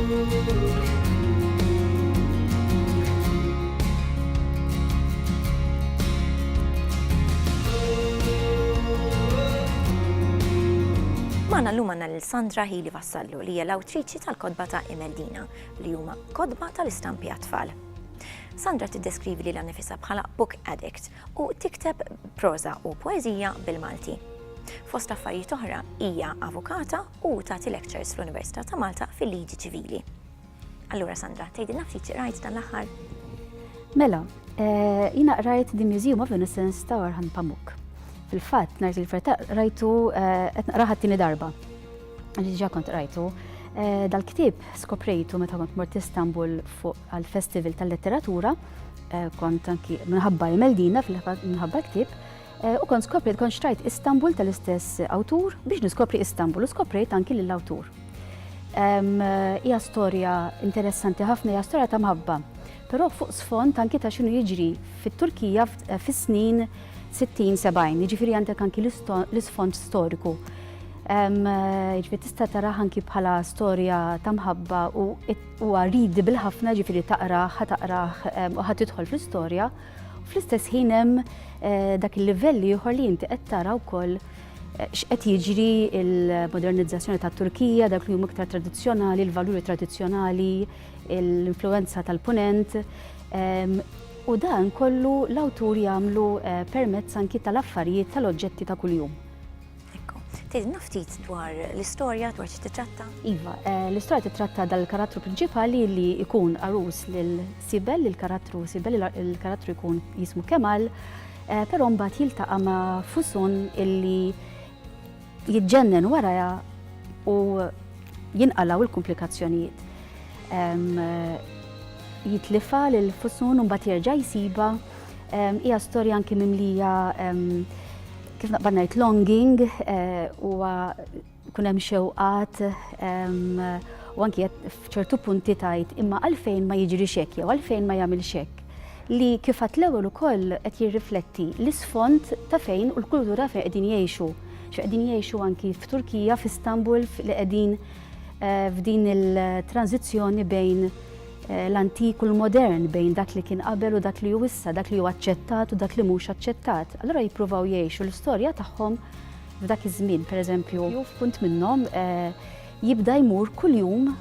Magħna llum għandna lil Sandra Healy Vassallo li hija l-awtriċi tal-kodba ta' Emeldina li huma kodba tal-istampi għat-tfal. Sandra tiddeskrivi lilha nnifisha bħala book addict u tikteb proża u poeżija bil-Malti. Fost affarijiet oħra hija avukata u tagħti lectures fl-Università ta' Malta fil-liġi ċivili. Allura Sandra, tgħidilna ftit rajt dan l-aħħar? Mela, jiena rajt The Museum of Innocence ta' Orhan Pamuk. Fil-fatt, nhar il-Fertaq rajtu qed naqraħ tieni darba. Ġiġa kont rajtu. Dal-ktieb skoprejtu meta kont mort Istanbul fuq għall-Festival tal-Letteratura, kont anki minħabba Emeldina minħabba ktieb, u kont skoprejt kont xtrajt Istanbul tal-istess awtur biex niskopri Istanbul u skoprejt anki lill-awtur. Hija storja interessanti ħafna, hija storja ta' mħabba. Però fuq sfond anki ta' x'inhu jiġri fit-Turkija fis-snin 60-70, jiġifieri għandek anki l-isfond storiku. Jiġifieri tista' taraha anki bħala storja ta' mħabba u huwa readable ħafna, jiġifieri taqrah u ħadd tidħol fl-istorja. Fl-istess ħin hemm dak il-livelli ieħor li inti qed tara wkoll x'qed jiġri l-modernizzazzjoni tat-Turkija, dak li huma iktar tradizzjonali, l-valuri tradizzjonali, l-influenza tal-punent. U dan kollu l-awtur jagħmlu permezz anki tal-affarijiet tal-oġġetti ta' kuljum. Ekku, tgħidilna ftit dwar l-istorja dwar xi titratta? Iva, l-istorja titratta dal-karattru prinċipali li jkun arus lil Sibel, il-karattru Sibel, il-karattru jkun jismu Kemal, però mbagħad jiltaqa' ma' Fusun illi jiġġennen warajha u jinqalgħu l-komplikazzjonijiet. Jitlifa lil Fusun u mbagħad jerġa' jsiba. Hija storja anke mimlija kif naqbad ngħid longing huwa kun hemm xewqat u anke f'ċertu punti tgħid imma għalfejn ma jiġrix hekk jew għalfejn ma jagħmilx hekk li kif għad l-ewwel ukoll qed jirrifletti l-isfond ta' fejn u l-kultura fejn qegħdin jgħixu. Qegħdin jgħixu anki f'Turkija, f'Istanbul li qegħdin f'din il-tranzizzjoni bejn l-antik u l-modern, bejn dak li kien qabel u dak li hu issa, dak li hu aċċettat u dak li mhux aċċettat. Allura jippruvaw jgħixu l-istorja tagħhom f'dak iż-żmien, pereżempju, f'punt minnhom jibda jmur kuljum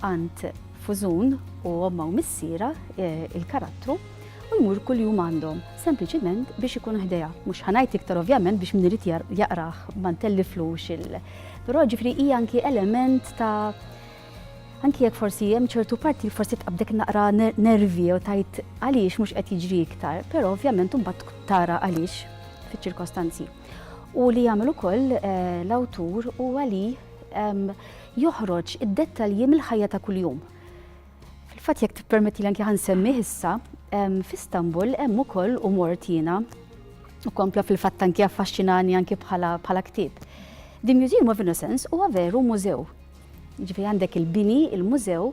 għand Fusun u omma u missiera il-karattru u jmur kuljum għandhom, sempliċiment biex ikun ħdejha. Mhux ħanajt iktar ovvjament biex min irid jaqrah ma ntelliflux Però ġifri hija anki element ta' anki jekk forsi hemm ċertu parti forsi tqabdek naqra nervi u tajt għaliex mhux qed jiġri iktar, però ovvjament imbagħad tara għaliex fiċ-ċirkostanzi. U li jagħmel ukoll l-awtur huwa li joħroġ id-dettalji mill-ħajja ta' kuljum. Fil-fatt jekk tippermetti li anke ħansemmih issa, f'Istanbul hemm ukoll mort jiena u kompla fil-fatt anke affaxxinani anke bħala ktieb. The Museum of Innocence huwa veru mużew. Ġifieri għandek il-bini, il-mużew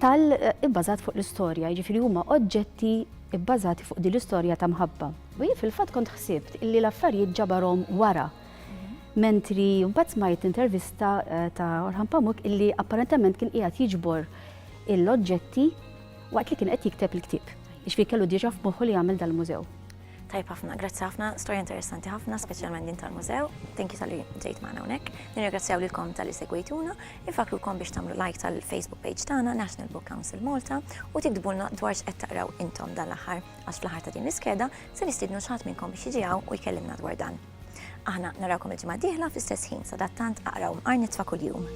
tal-ibbażat fuq l-istorja, ġifieri huma oġġetti ibbażati fuq din l-istorja ta' mħabba. U jien fil-fatt kont ħsibt illi l-affarijiet ġabarhom wara. Mentri mbagħad smajt intervista ta' Orhan Pamuk illi apparentement kien qiegħed jiġbor l-oġġetti waqt li kien qed jikteb il-ktieb. Ġifieri kellu diġà f'moħħu li jagħmel dal-mużew. Tajb ħafna, grazzi ħafna, storja interessanti ħafna, speċjalment din tal-mużew. Thank you tal-li ġejt magħna hawnhekk. Nirringrazzjaw lilkom tal-li segwejtuna, infakrukom biex tagħmlu like tal-Facebook page tagħna National Book Council Malta u tiktbulna dwar x'qed taqraw intom dan l-aħħar għax fl-aħħar ta' din l-iskeda se nistidnu xi ħadd minnkom biex jiġi hawn u jkellimna dwar dan. Aħna narawkom il-ġimgħa d-dieħla fl-istess ħin sadattant aqraw Mqar Nitfa' kuljum.